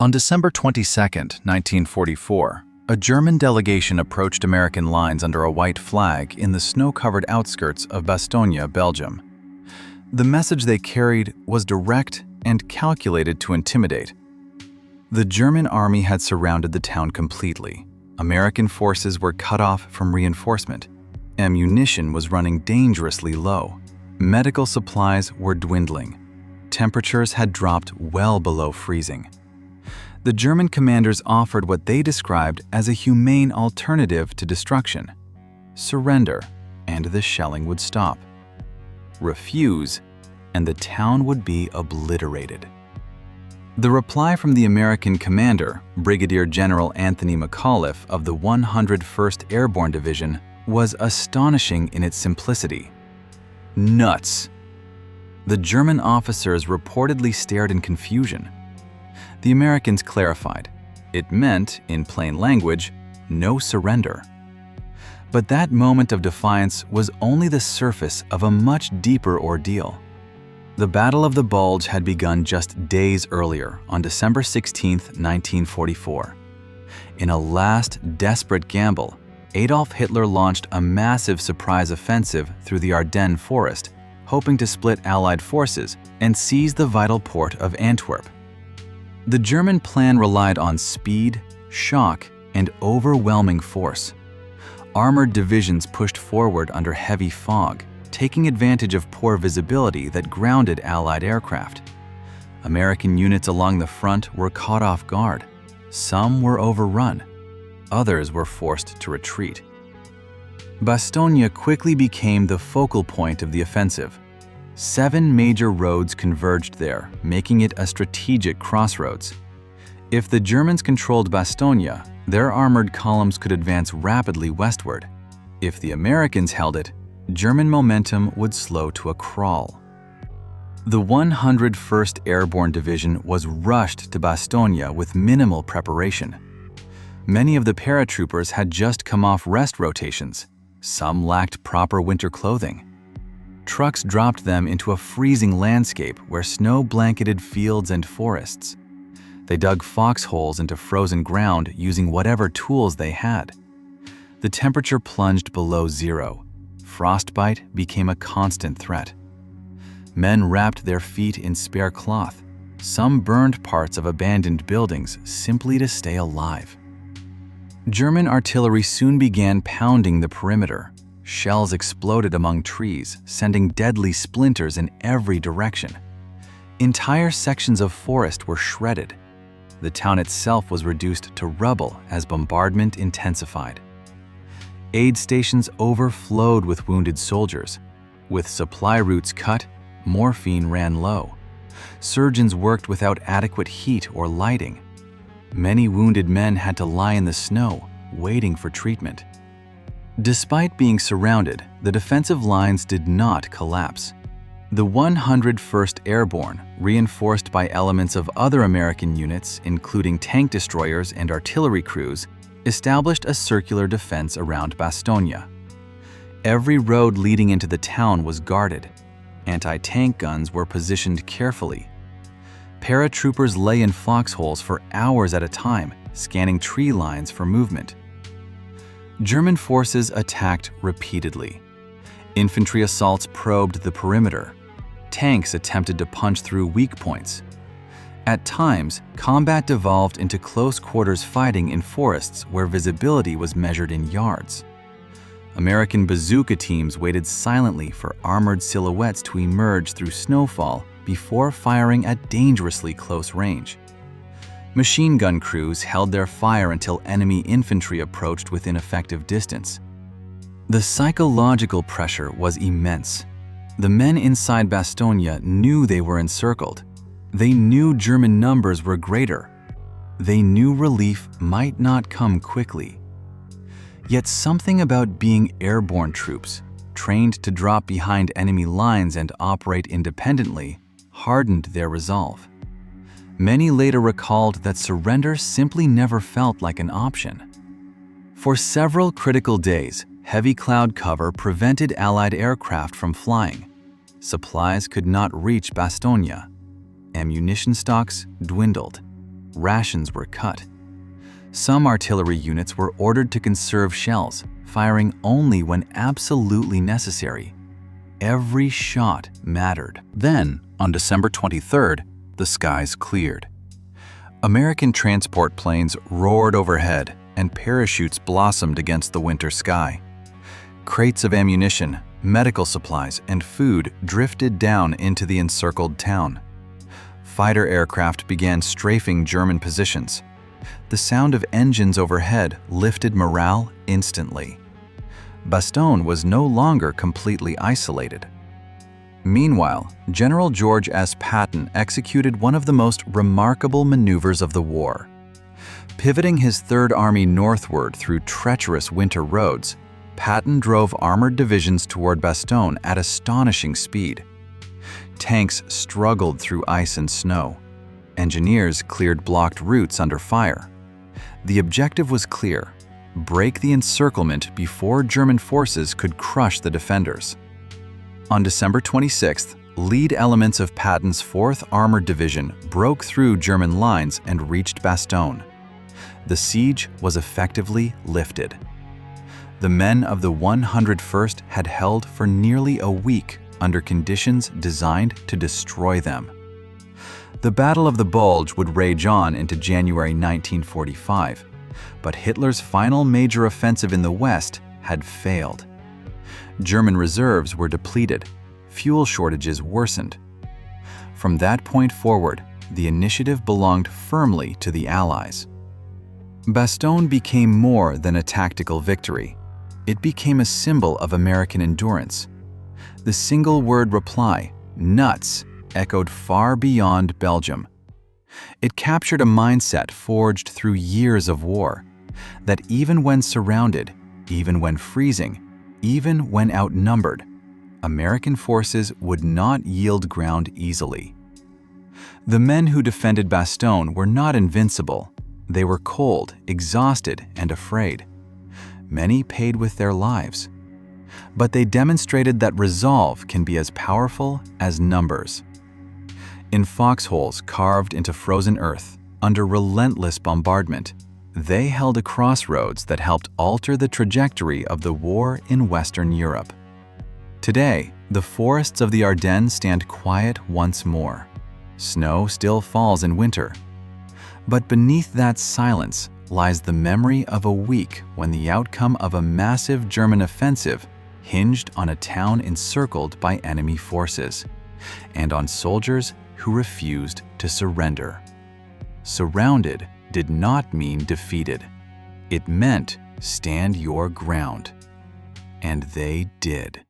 On December 22, 1944, a German delegation approached American lines under a white flag in the snow-covered outskirts of Bastogne, Belgium. The message they carried was direct and calculated to intimidate. The German army had surrounded the town completely. American forces were cut off from reinforcement. Ammunition was running dangerously low. Medical supplies were dwindling. Temperatures had dropped well below freezing. The German commanders offered what they described as a humane alternative to destruction: surrender, and the shelling would stop. Refuse, and the town would be obliterated. The reply from the American commander, Brigadier General Anthony McAuliffe of the 101st Airborne Division, was astonishing in its simplicity. Nuts! The German officers reportedly stared in confusion. The Americans clarified. It meant, in plain language, no surrender. But that moment of defiance was only the surface of a much deeper ordeal. The Battle of the Bulge had begun just days earlier, on December 16, 1944. In a last desperate gamble, Adolf Hitler launched a massive surprise offensive through the Ardennes forest, hoping to split Allied forces and seize the vital port of Antwerp. The German plan relied on speed, shock, and overwhelming force. Armored divisions pushed forward under heavy fog, taking advantage of poor visibility that grounded Allied aircraft. American units along the front were caught off guard. Some were overrun. Others were forced to retreat. Bastogne quickly became the focal point of the offensive. 7 major roads converged there, making it a strategic crossroads. If the Germans controlled Bastogne, their armored columns could advance rapidly westward. If the Americans held it, German momentum would slow to a crawl. The 101st Airborne Division was rushed to Bastogne with minimal preparation. Many of the paratroopers had just come off rest rotations. Some lacked proper winter clothing. Trucks dropped them into a freezing landscape where snow blanketed fields and forests. They dug foxholes into frozen ground using whatever tools they had. The temperature plunged below zero. Frostbite became a constant threat. Men wrapped their feet in spare cloth. Some burned parts of abandoned buildings simply to stay alive. German artillery soon began pounding the perimeter. Shells exploded among trees, sending deadly splinters in every direction. Entire sections of forest were shredded. The town itself was reduced to rubble as bombardment intensified. Aid stations overflowed with wounded soldiers. With supply routes cut, morphine ran low. Surgeons worked without adequate heat or lighting. Many wounded men had to lie in the snow, waiting for treatment. Despite being surrounded, the defensive lines did not collapse. The 101st Airborne, reinforced by elements of other American units, including tank destroyers and artillery crews, established a circular defense around Bastogne. Every road leading into the town was guarded. Anti-tank guns were positioned carefully. Paratroopers lay in foxholes for hours at a time, scanning tree lines for movement. German forces attacked repeatedly. Infantry assaults probed the perimeter. Tanks attempted to punch through weak points. At times, combat devolved into close-quarters fighting in forests where visibility was measured in yards. American bazooka teams waited silently for armored silhouettes to emerge through snowfall before firing at dangerously close range. Machine gun crews held their fire until enemy infantry approached within effective distance. The psychological pressure was immense. The men inside Bastogne knew they were encircled. They knew German numbers were greater. They knew relief might not come quickly. Yet something about being airborne troops, trained to drop behind enemy lines and operate independently, hardened their resolve. Many later recalled that surrender simply never felt like an option. For several critical days, heavy cloud cover prevented Allied aircraft from flying. Supplies could not reach Bastogne. Ammunition stocks dwindled. rations were cut. Some artillery units were ordered to conserve shells, firing only when absolutely necessary. Every shot mattered. Then, on December 23rd, the skies cleared. American transport planes roared overhead, and parachutes blossomed against the winter sky. Crates of ammunition, medical supplies, and food drifted down into the encircled town. Fighter aircraft began strafing German positions. The sound of engines overhead lifted morale instantly. Bastogne was no longer completely isolated. Meanwhile, General George S. Patton executed one of the most remarkable maneuvers of the war. Pivoting his Third Army northward through treacherous winter roads, Patton drove armored divisions toward Bastogne at astonishing speed. Tanks struggled through ice and snow. Engineers cleared blocked routes under fire. The objective was clear: break the encirclement before German forces could crush the defenders. On December 26th, lead elements of Patton's 4th Armored Division broke through German lines and reached Bastogne. The siege was effectively lifted. The men of the 101st had held for nearly a week under conditions designed to destroy them. The Battle of the Bulge would rage on into January 1945, but Hitler's final major offensive in the West had failed. German reserves were depleted, fuel shortages worsened. From that point forward, the initiative belonged firmly to the Allies. Bastogne became more than a tactical victory. It became a symbol of American endurance. The single-word reply, "nuts," echoed far beyond Belgium. It captured a mindset forged through years of war, that even when surrounded, even when freezing, even when outnumbered, American forces would not yield ground easily. The men who defended Bastogne were not invincible. They were cold, exhausted, and afraid. Many paid with their lives. But they demonstrated that resolve can be as powerful as numbers. In foxholes carved into frozen earth, under relentless bombardment, they held a crossroads that helped alter the trajectory of the war in Western Europe. Today, the forests of the Ardennes stand quiet once more. Snow still falls in winter. But beneath that silence lies the memory of a week when the outcome of a massive German offensive hinged on a town encircled by enemy forces, and on soldiers who refused to surrender. Surrounded did not mean defeated. It meant stand your ground. And they did.